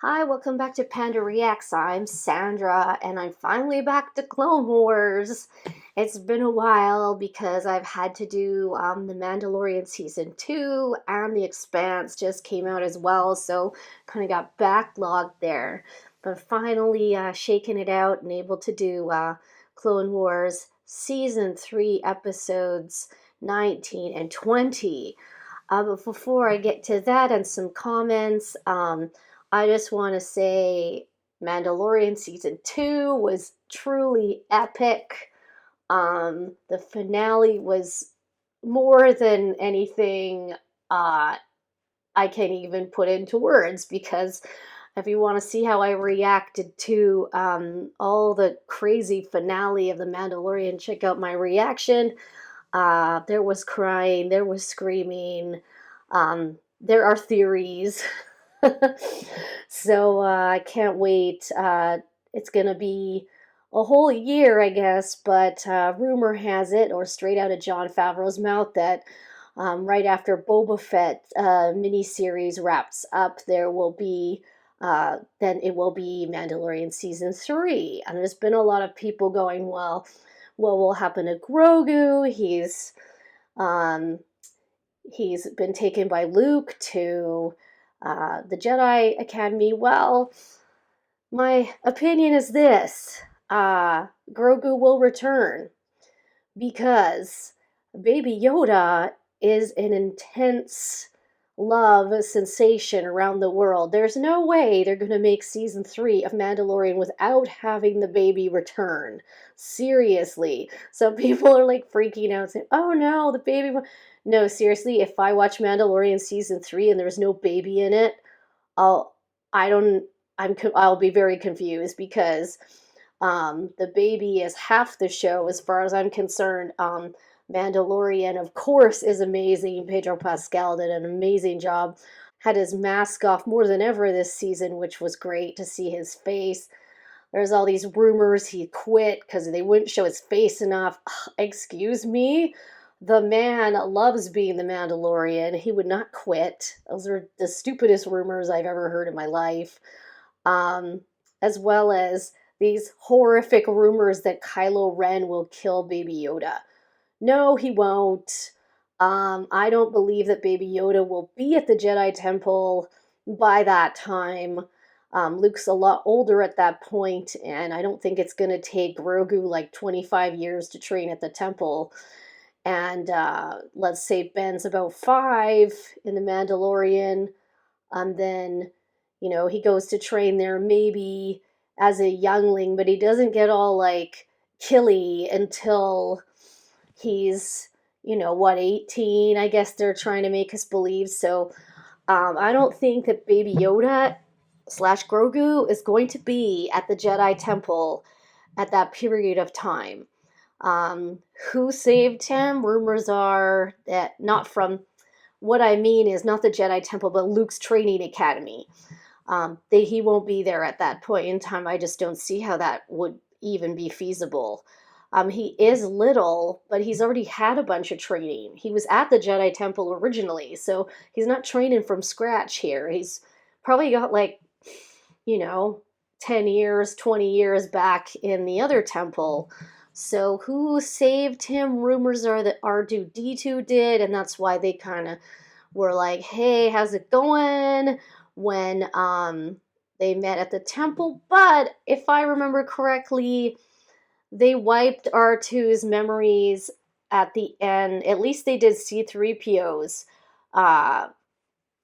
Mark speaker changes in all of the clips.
Speaker 1: Hi, welcome back to Panda Reacts. I'm Sandra, and I'm finally back to Clone Wars. It's been a while because I've had to do The Mandalorian Season 2, and The Expanse just came out as well, so kind of got backlogged there. But finally shaking it out and able to do Clone Wars Season 3 episodes 19 and 20. But before I get to that and some comments, I just want to say Mandalorian Season 2 was truly epic. The finale was more than anything I can even put into words, because if you want to see how I reacted to all the crazy finale of The Mandalorian, check out my reaction. There was crying, there was screaming, there are theories. So I can't wait. It's going to be a whole year, I guess, but rumor has it, or straight out of Jon Favreau's mouth, that right after Boba Fett miniseries wraps up, then it will be Mandalorian Season 3. And there's been a lot of people going, well, what will happen to Grogu? Um, he's been taken by Luke to the Jedi Academy. Well, my opinion is this: Grogu will return because Baby Yoda is an intense love sensation around the world. There's no way they're going to make season 3 of Mandalorian without having the baby return. Seriously. Some people are like freaking out saying, "Oh no, the baby." No, seriously, if I watch Mandalorian season 3 and there's no baby in it, I'll I don't I'll be very confused, because the baby is half the show as far as I'm concerned. Mandalorian, of course, is amazing. Pedro Pascal did an amazing job. Had his mask off more than ever this season, which was great to see his face. There's all these rumors he quit because they wouldn't show his face enough. Excuse me? The man loves being the Mandalorian. He would not quit. Those are the stupidest rumors I've ever heard in my life. Um, as well as these horrific rumors that Kylo Ren will kill Baby Yoda. No, he won't. I don't believe that Baby Yoda will be at the Jedi Temple by that time. Luke's a lot older at that point, and I don't think it's going to take Grogu like 25 years to train at the temple. And let's say Ben's about 5 in The Mandalorian, and then, he goes to train there maybe as a youngling, but he doesn't get all like killy until he's, what, 18, I guess they're trying to make us believe. So I don't think that Baby Yoda slash Grogu is going to be at the Jedi Temple at that period of time. Who saved him? Rumors are that not from, what I mean is not the Jedi Temple, but Luke's training academy. He won't be there at that point in time. I just don't see how that would even be feasible. He is little, but he's already had a bunch of training. He was at the Jedi Temple originally, so he's not training from scratch here. He's probably got like, you know, 10 years, 20 years back in the other temple. So who saved him? Rumors are that R2-D2 did, and that's why they kind of were like, "Hey, how's it going?" when they met at the temple. But if I remember correctly, they wiped R2's memories at the end. At least they did C3PO's. Uh,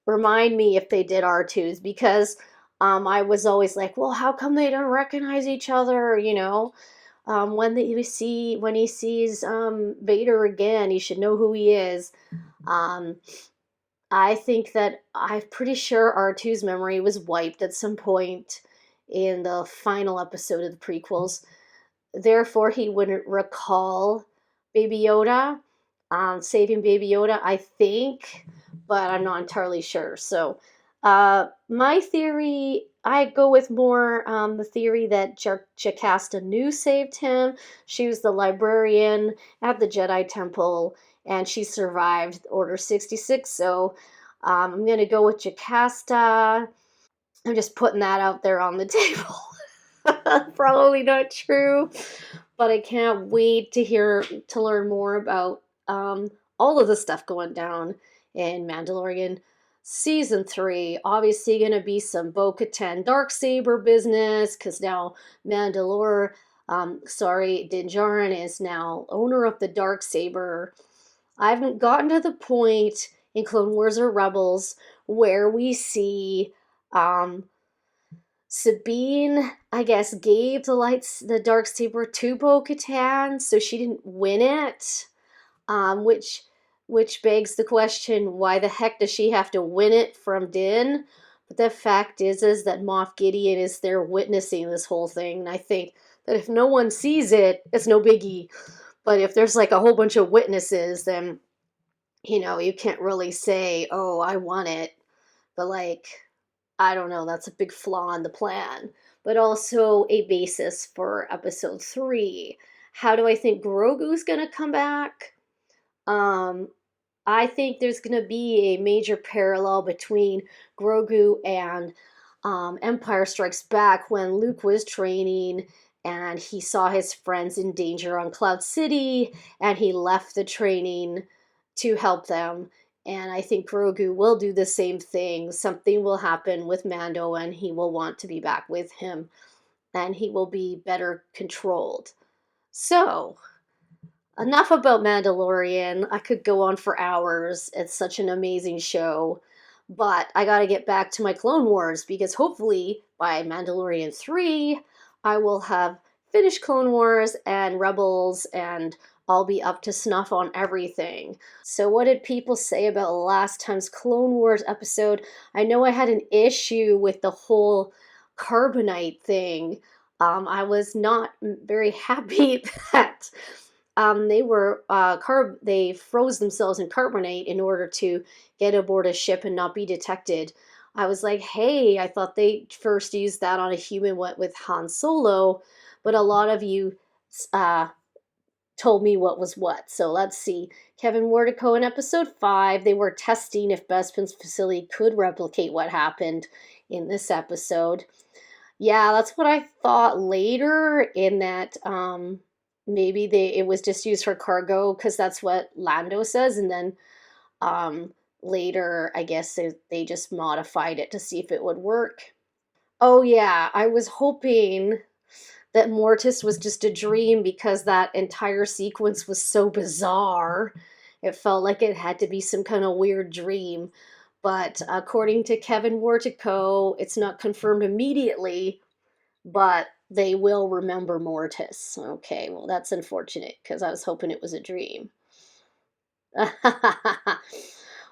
Speaker 1: Remind me if they did R2's, because I was always like, well, how come they don't recognize each other? When he sees Vader again, he should know who he is. Um, I think that I'm pretty sure R2's memory was wiped at some point in the final episode of the prequels. Therefore, he wouldn't recall Baby Yoda, saving Baby Yoda, I think, but I'm not entirely sure. So, my theory, I go with more the theory that Jocasta Nu saved him. She was the librarian at the Jedi Temple, and she survived Order 66. So, I'm going to go with Jocasta. I'm just putting that out there on the table. Probably not true, but I can't wait to learn more about all of the stuff going down in Mandalorian season 3. Obviously, going to be some Bo-Katan Darksaber business because now Din Djarin is now owner of the Darksaber. I haven't gotten to the point in Clone Wars or Rebels where we see um, Sabine, I guess, gave the dark saber to Bo-Katan, so she didn't win it. Which begs the question: why the heck does she have to win it from Din? But the fact is that Moff Gideon is there witnessing this whole thing, and I think that if no one sees it, it's no biggie. But if there's like a whole bunch of witnesses, then you can't really say, "Oh, I won it." But like, I don't know, that's a big flaw in the plan, but also a basis for episode 3. How do I think Grogu's gonna come back? Um, I think there's gonna be a major parallel between Grogu and Empire Strikes Back when Luke was training and he saw his friends in danger on Cloud City and he left the training to help them. And I think Grogu will do the same thing. Something will happen with Mando and he will want to be back with him and he will be better controlled. So, enough about Mandalorian. I could go on for hours. It's such an amazing show. But I gotta get back to my Clone Wars because hopefully by Mandalorian 3, I will have finished Clone Wars and Rebels and I'll be up to snuff on everything. So, what did people say about last time's Clone Wars episode? I know I had an issue with the whole carbonite thing. I was not very happy that they froze themselves in carbonate in order to get aboard a ship and not be detected. I was like, hey, I thought they first used that on a human with Han Solo, but a lot of you uh, told me what was what. So let's see. Kevin Wardico in episode 5, they were testing if Bespin's facility could replicate what happened in this episode. Yeah, that's what I thought later, in that maybe it was just used for cargo because that's what Lando says, and then later I guess they just modified it to see if it would work. Oh yeah, I was hoping that Mortis was just a dream because that entire sequence was so bizarre. It felt like it had to be some kind of weird dream. But according to Kevin Wartico, it's not confirmed immediately, but they will remember Mortis. Okay, well, that's unfortunate because I was hoping it was a dream.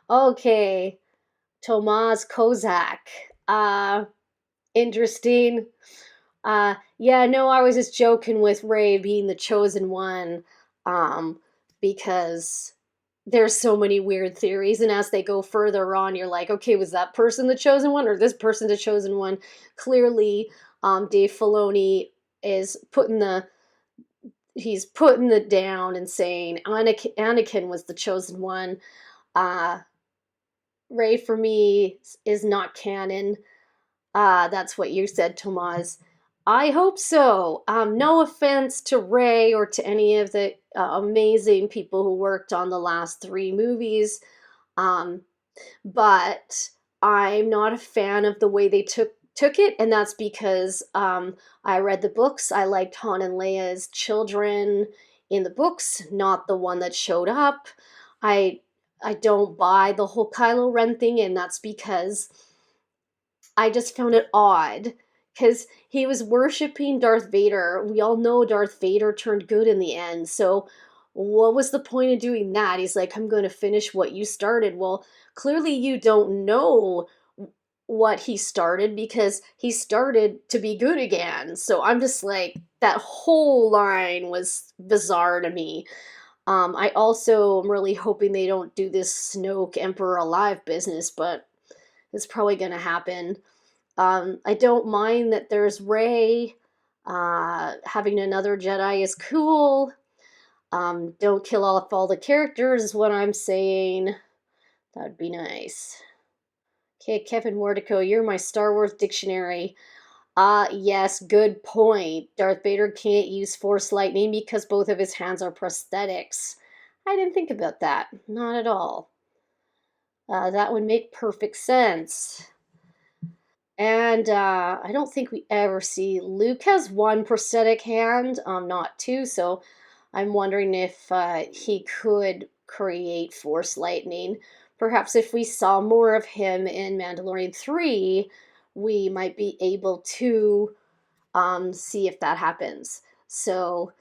Speaker 1: Okay, Tomas Kozak. Interesting. Yeah, no, I was just joking with Ray being the chosen one, because there's so many weird theories, and as they go further on, you're like, okay, was that person the chosen one, or this person the chosen one? Clearly, Dave Filoni is he's putting it down and saying Anakin was the chosen one. Uh, Ray, for me, is not canon. That's what you said, Tomas. I hope so. No offense to Ray or to any of the amazing people who worked on the last 3 movies, um, but I'm not a fan of the way they took it, and that's because I read the books. I liked Han and Leia's children in the books, not the one that showed up. I I don't buy the whole Kylo Ren thing, and that's because I just found it odd because he was worshiping Darth Vader. We all know Darth Vader turned good in the end. So, what was the point of doing that? He's like, I'm going to finish what you started. Well, clearly, you don't know what he started because he started to be good again. So, I'm just like, that whole line was bizarre to me. I also am really hoping they don't do this Snoke Emperor Alive business, but it's probably going to happen. I don't mind that there's Rey. Having another Jedi is cool. Don't kill off all the characters is what I'm saying. That'd be nice. Okay, Kevin Mordico, you're my Star Wars dictionary. Yes, good point. Darth Vader can't use Force Lightning because both of his hands are prosthetics. I didn't think about that. Not at all. That would make perfect sense. And I don't think we ever see Luke has one prosthetic hand, not two. So I'm wondering if he could create Force Lightning. Perhaps if we saw more of him in Mandalorian 3, we might be able to see if that happens. So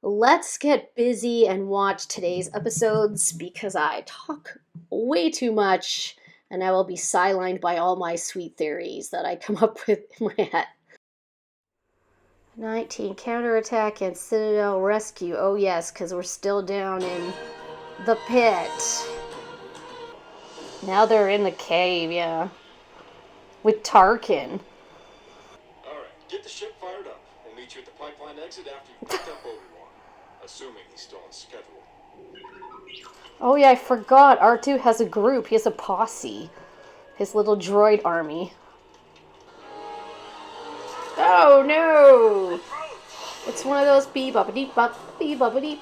Speaker 1: let's get busy and watch today's episodes because I talk way too much and I will be sidelined by all my sweet theories that I come up with in my head. 19 counterattack and Citadel rescue. Oh, yes, because we're still down in the pit. Now they're in the cave, yeah. With Tarkin.
Speaker 2: Alright, get the ship fired up. We'll meet you at the pipeline exit after you've picked up Obi-Wan. Assuming he's still on schedule.
Speaker 1: Oh yeah, I forgot. R2 has a group. He has a posse. His little droid army. Oh no! It's one of those bee-bop-a-deep-bop, bee-bop-a-deep.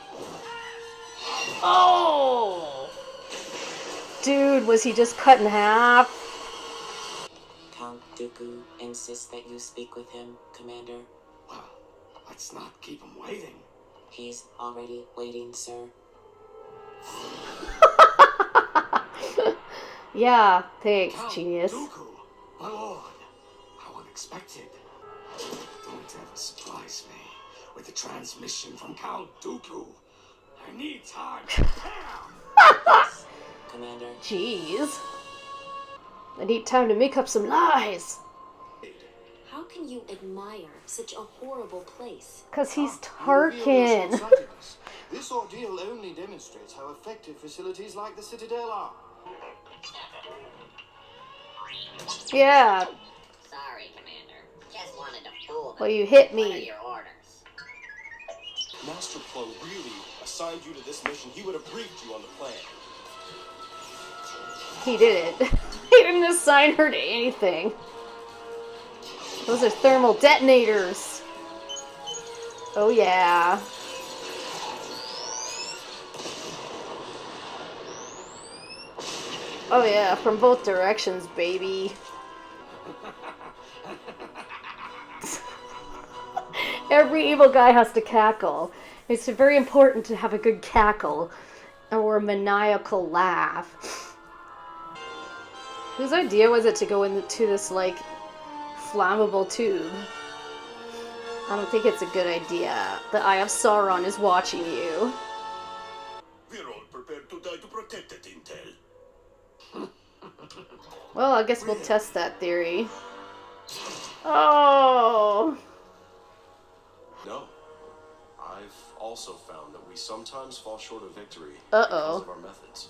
Speaker 1: Oh! Dude, was he just cut in half?
Speaker 3: Count Dooku insists that you speak with him, Commander.
Speaker 2: Well, let's not keep him waiting.
Speaker 3: He's already waiting, sir.
Speaker 1: Yeah, thanks,
Speaker 2: Count
Speaker 1: genius.
Speaker 2: Dooku, my lord. How unexpected. Don't ever surprise me with a transmission from Count Dooku. I need time to prepare.
Speaker 3: Yes, Commander.
Speaker 1: Jeez. I need time to make up some lies.
Speaker 4: How can you admire such a horrible place?
Speaker 1: Because he's Tarkin.
Speaker 2: This ordeal only demonstrates how effective facilities like the Citadel are.
Speaker 1: Yeah.
Speaker 5: Sorry, Commander. Just wanted to fool them.
Speaker 1: Well, you hit
Speaker 5: What are
Speaker 1: me.
Speaker 5: your orders?
Speaker 2: Master Piel really assigned you to this mission. He would have briefed you on the plan.
Speaker 1: He didn't. He didn't assign her to anything. Those are thermal detonators. Oh yeah. Oh yeah, from both directions, baby. Every evil guy has to cackle. It's very important to have a good cackle or a maniacal laugh. Whose idea was it to go into this, like, flammable tube? I don't think it's a good idea. The Eye of Sauron is watching you.
Speaker 2: We're all prepared to die to protect that intel.
Speaker 1: Well, I guess we'll test that theory. Oh!
Speaker 2: No. I've also found that we sometimes fall short of victory
Speaker 1: Uh-oh.
Speaker 2: because of our methods.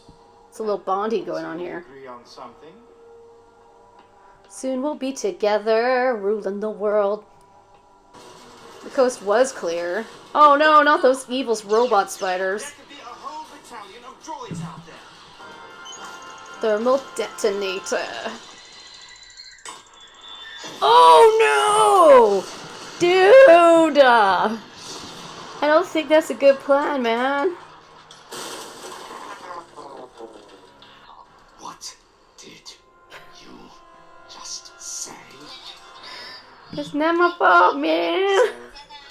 Speaker 1: It's a little Bondy going on here.
Speaker 2: Agree on something?
Speaker 1: Soon we'll be together, ruling the world. The coast was clear. Oh no, not those evil robot spiders.
Speaker 2: There could be a whole battalion of droids out there.
Speaker 1: Thermal detonator. Oh no! Dude! I don't think that's a good plan, man.
Speaker 2: What did you just say?
Speaker 1: It's not my fault, man.
Speaker 3: Sir,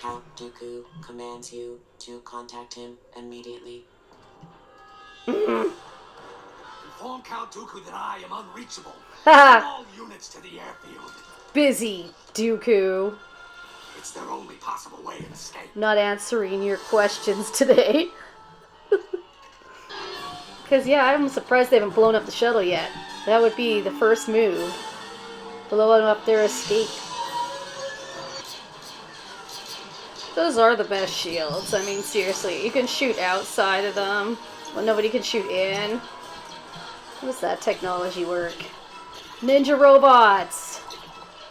Speaker 3: Count Dooku commands you to contact him immediately.
Speaker 2: Inform Count Dooku that I am unreachable.
Speaker 1: Haha.
Speaker 2: Send all units to the airfield.
Speaker 1: Busy, Dooku.
Speaker 2: It's their only possible way of escape.
Speaker 1: Not answering your questions today. Because, yeah, I'm surprised they haven't blown up the shuttle yet. That would be the first move. Blowing up their escape. Those are the best shields. I mean, seriously. You can shoot outside of them, but nobody can shoot in. How does that technology work? Ninja robots!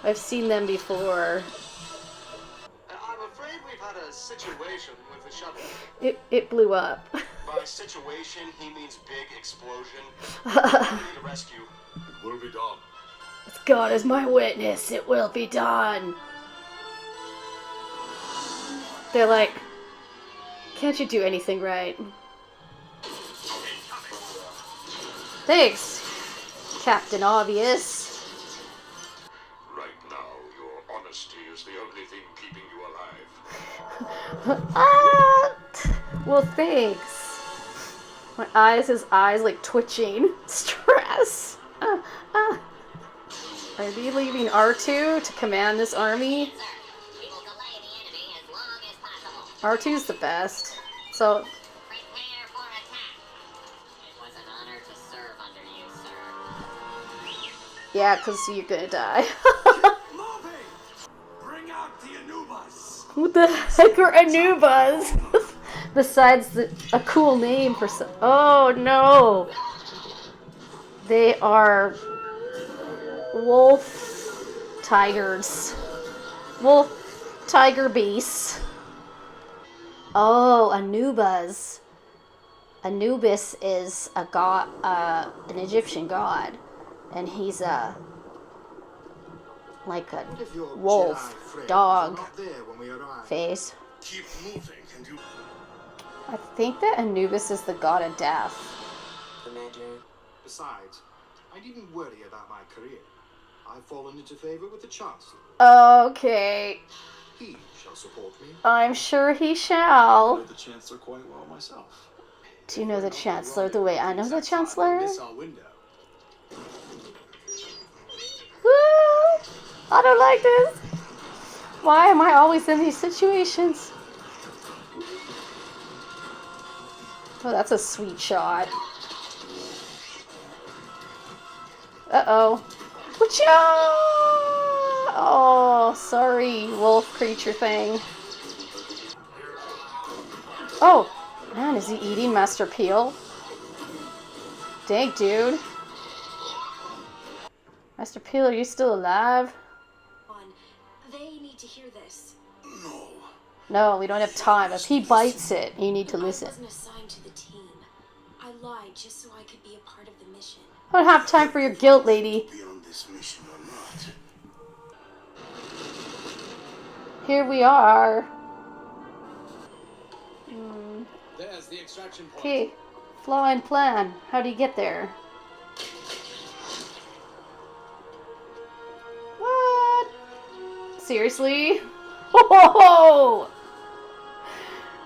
Speaker 1: I've seen them before.
Speaker 2: I'm afraid we've had a situation with the shuttle.
Speaker 1: It blew up.
Speaker 2: By situation, he means big explosion. We need a rescue. It will be done.
Speaker 1: As God is my witness, it will be done. They're like, can't you do anything right? Thanks, Captain Obvious.
Speaker 2: Right now, your honesty is the only thing keeping you alive.
Speaker 1: Ah! Well, thanks. His eyes like twitching. Stress. Are they leaving R2 to command this army?
Speaker 5: Sir, we will delay the enemy as long as possible.
Speaker 1: R2's the best. So,
Speaker 5: Prepare for attack. It was an honor to serve under you, sir.
Speaker 1: yeah, because you're gonna die.
Speaker 2: Moving! Bring out the Anubas!
Speaker 1: What the heck are Anubas? Besides a cool name for some. Oh no! They are wolf tigers. Wolf tiger beasts. Oh, Anubas. Anubis is a god, an Egyptian god, and he's like a
Speaker 2: What if your
Speaker 1: wolf
Speaker 2: Jedi friends
Speaker 1: dog
Speaker 2: are not there when we arrive?
Speaker 1: face.
Speaker 2: Keep moving and you...
Speaker 1: I think that Anubis is the god of death.
Speaker 3: Commander,
Speaker 2: Besides, I needn't worry about my career. I've fallen into favor with the Chancellor.
Speaker 1: Okay,
Speaker 2: He shall support me.
Speaker 1: I'm sure he
Speaker 6: I
Speaker 1: shall.
Speaker 6: know the Chancellor quite well myself.
Speaker 1: Do you know the Chancellor the way I know the Chancellor?
Speaker 2: Miss our window.
Speaker 1: Woo! I don't like this. Why am I always in these situations? Oh, that's a sweet shot. Uh-oh. Whatcha? Oh, sorry, wolf creature thing. Oh, man, is he eating Master Piel? Dang, dude. Master Piel, are you still alive?
Speaker 4: They need to hear this.
Speaker 2: No.
Speaker 1: No, we don't have time. If he bites it, you need to listen.
Speaker 4: I wasn't assigned to the team. I lied just so I could be a part of the mission.
Speaker 1: I don't have time for your guilt, lady.
Speaker 2: Be on this mission or not.
Speaker 1: Here we are.
Speaker 6: There's the extraction point.
Speaker 1: Okay, flaw in plan. How do you get there? What? Seriously? Oh!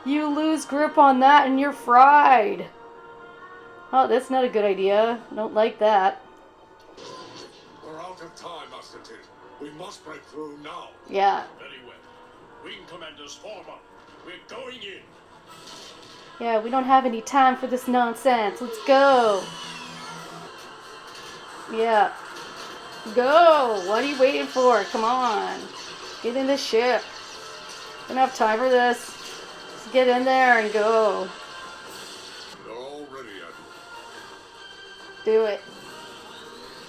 Speaker 1: You lose grip on that and you're fried. Oh, that's not a good idea. Don't like that.
Speaker 2: We're out of time, Master Piel. We must break through now.
Speaker 1: Yeah.
Speaker 2: Very well. Wing commanders form up. We're going in.
Speaker 1: Yeah, we don't have any time for this nonsense. Let's go. Yeah. Go! What are you waiting for? Come on. Get in the ship. Don't have time for this. Let's get in there and go.
Speaker 2: They're all ready, Admiral.
Speaker 1: Do it.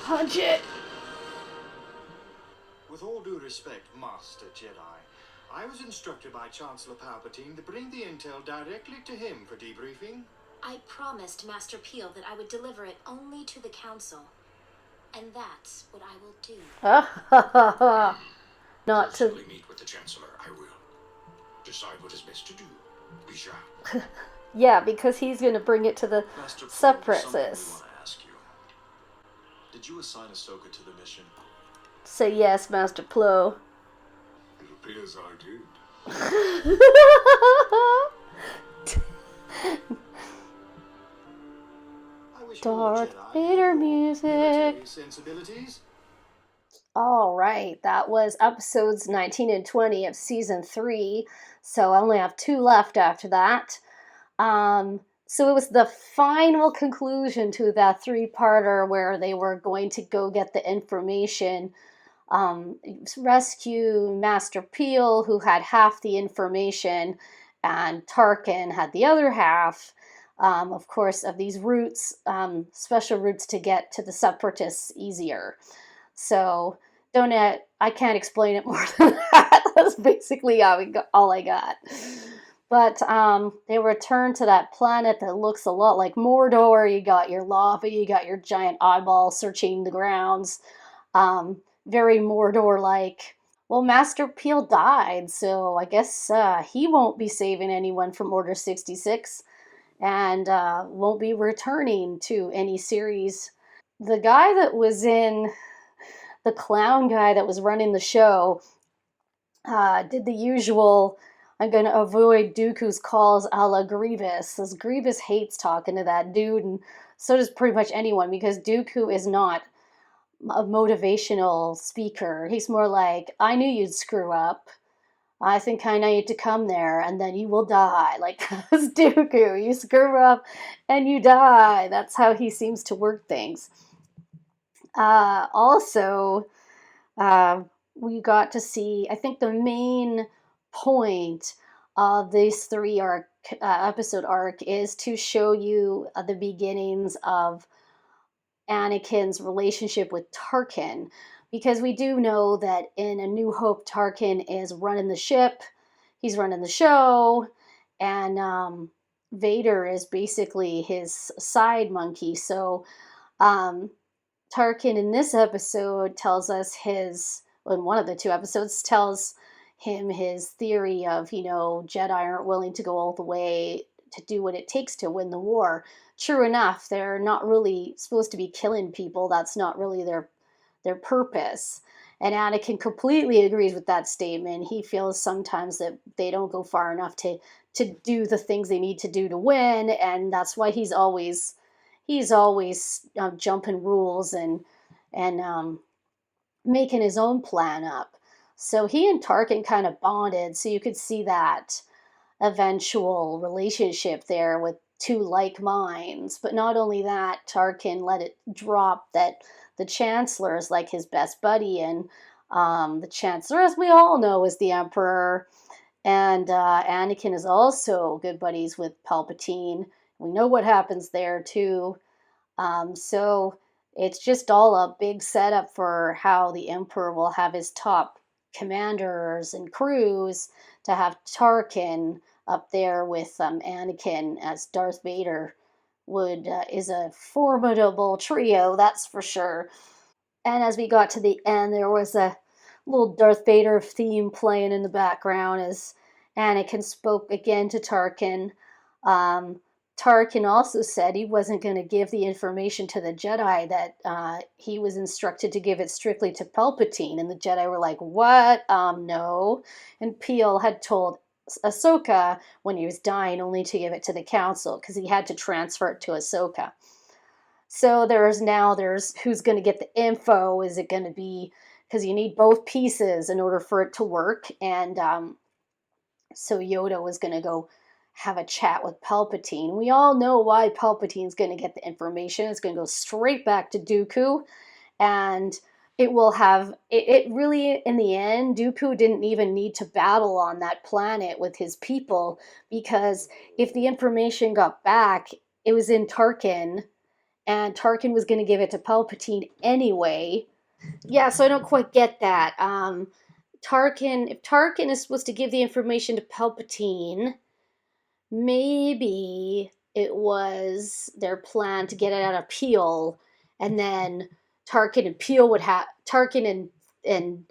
Speaker 1: Punch it.
Speaker 2: With all due respect, Master Jedi, I was instructed by Chancellor Palpatine to bring the intel directly to him for debriefing.
Speaker 4: I promised Master Piel that I would deliver it only to the Council. And that's what I will do.
Speaker 1: Not to...
Speaker 2: Personally meet with the Chancellor, I will. Decide what is best to do. We shall.
Speaker 1: Yeah, because he's going to bring it to the
Speaker 6: Master Piel,
Speaker 1: separatists.
Speaker 6: something we want to ask you. Did you assign Ahsoka to the mission?
Speaker 1: Say yes, Master Plo.
Speaker 2: It appears I did. I wish more
Speaker 1: Darth
Speaker 2: Jedi
Speaker 1: Vader
Speaker 2: had more
Speaker 1: music.
Speaker 2: military sensibilities.
Speaker 1: All right, that was episodes 19 and 20 of season 3. So I only have 2 left after that. So it was the final conclusion to that 3-parter where they were going to go get the information, rescue Master Piel, who had half the information, and Tarkin had the other half. Of course, of these routes, special routes to get to the Separatists easier. So I can't explain it more than that. That's basically all I got. But they return to that planet that looks a lot like Mordor. You got your lava, you got your giant eyeball searching the grounds. Very Mordor-like. Well, Master Piel died, so I guess he won't be saving anyone from Order 66 and won't be returning to any series. The guy that was in, the clown guy that was running the show, did the usual, I'm going to avoid Dooku's calls a la Grievous, as Grievous hates talking to that dude, and so does pretty much anyone, because Dooku is not a motivational speaker. He's more like, I knew you'd screw up. I think I need to come there, and then you will die. Like, that's Dooku. You screw up, and you die. That's how he seems to work things. Also, uh, we got to see, I think the main point of this episode arc is to show you the beginnings of Anakin's relationship with Tarkin, because we do know that in A New Hope, Tarkin is running the ship, he's running the show, and Vader is basically his side monkey. So um, Tarkin in this episode tells us in one of the two episodes, tells him his theory of, Jedi aren't willing to go all the way to do what it takes to win the war. True enough, they're not really supposed to be killing people. That's not really their purpose. And Anakin completely agrees with that statement. He feels sometimes that they don't go far enough to do the things they need to do to win, and that's why he's always jumping rules and making his own plan up. So he and Tarkin kind of bonded, so you could see that eventual relationship there with two like minds. But not only that, Tarkin let it drop that the Chancellor is like his best buddy, and the Chancellor, as we all know, is the Emperor. And Anakin is also good buddies with Palpatine. We know what happens there, too. So it's just all a big setup for how the Emperor will have his top commanders and crews, to have Tarkin up there with Anakin as Darth Vader is a formidable trio, that's for sure. And as we got to the end, there was a little Darth Vader theme playing in the background as Anakin spoke again to Tarkin. Um, Tarkin also said he wasn't going to give the information to the Jedi, that he was instructed to give it strictly to Palpatine. And the Jedi were like, what? No. And Piel had told Ahsoka when he was dying only to give it to the Council, because he had to transfer it to Ahsoka. So there's who's going to get the info. Is it going to be, because you need both pieces in order for it to work? And so Yoda was going to go have a chat with Palpatine. We all know why Palpatine's going to get the information. It's going to go straight back to Dooku, and it will have it really, in the end, Dooku didn't even need to battle on that planet with his people, because if the information got back, it was in Tarkin, and Tarkin was going to give it to Palpatine anyway. Yeah, so I don't quite get that. If Tarkin is supposed to give the information to Palpatine, maybe it was their plan to get it out of Piel, and then Tarkin and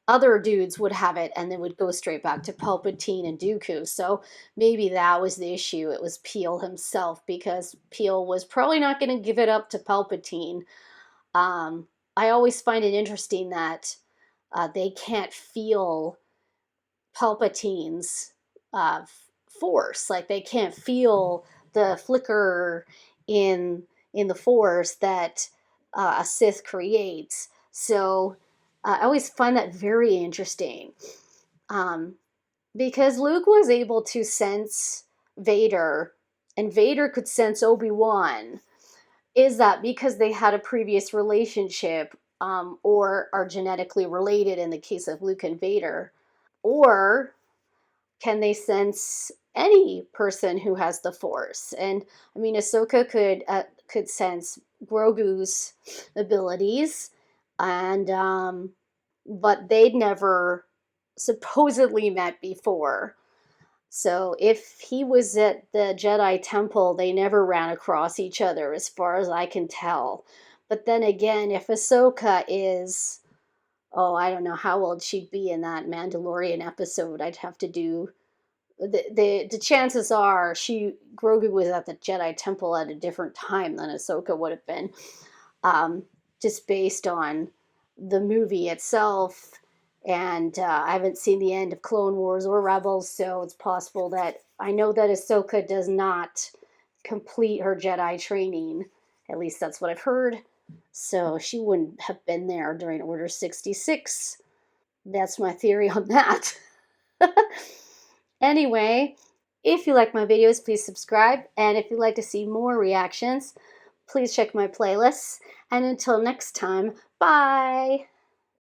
Speaker 1: other dudes would have it, and then would go straight back to Palpatine and Dooku. So maybe that was the issue. It was Piel himself, because Piel was probably not going to give it up to Palpatine. I always find it interesting that they can't feel Palpatine's force. Like, they can't feel the flicker in the force that a Sith creates. So I always find that very interesting, because Luke was able to sense Vader, and Vader could sense Obi-Wan. Is that because they had a previous relationship, or are genetically related in the case of Luke and Vader? Or can they sense any person who has the Force? And I mean, Ahsoka could sense Grogu's abilities, and but they'd never supposedly met before. So if he was at the Jedi Temple, they never ran across each other, as far as I can tell. But then again, if Ahsoka is, oh, I don't know how old she'd be in that Mandalorian episode. I'd have to do the chances are Grogu was at the Jedi Temple at a different time than Ahsoka would have been, just based on the movie itself. And I haven't seen the end of Clone Wars or Rebels, so it's possible that I know that Ahsoka does not complete her Jedi training. At least that's what I've heard. So she wouldn't have been there during Order 66. That's my theory on that. Anyway, if you like my videos, please subscribe. And if you'd like to see more reactions, please check my playlists. And until next time, bye!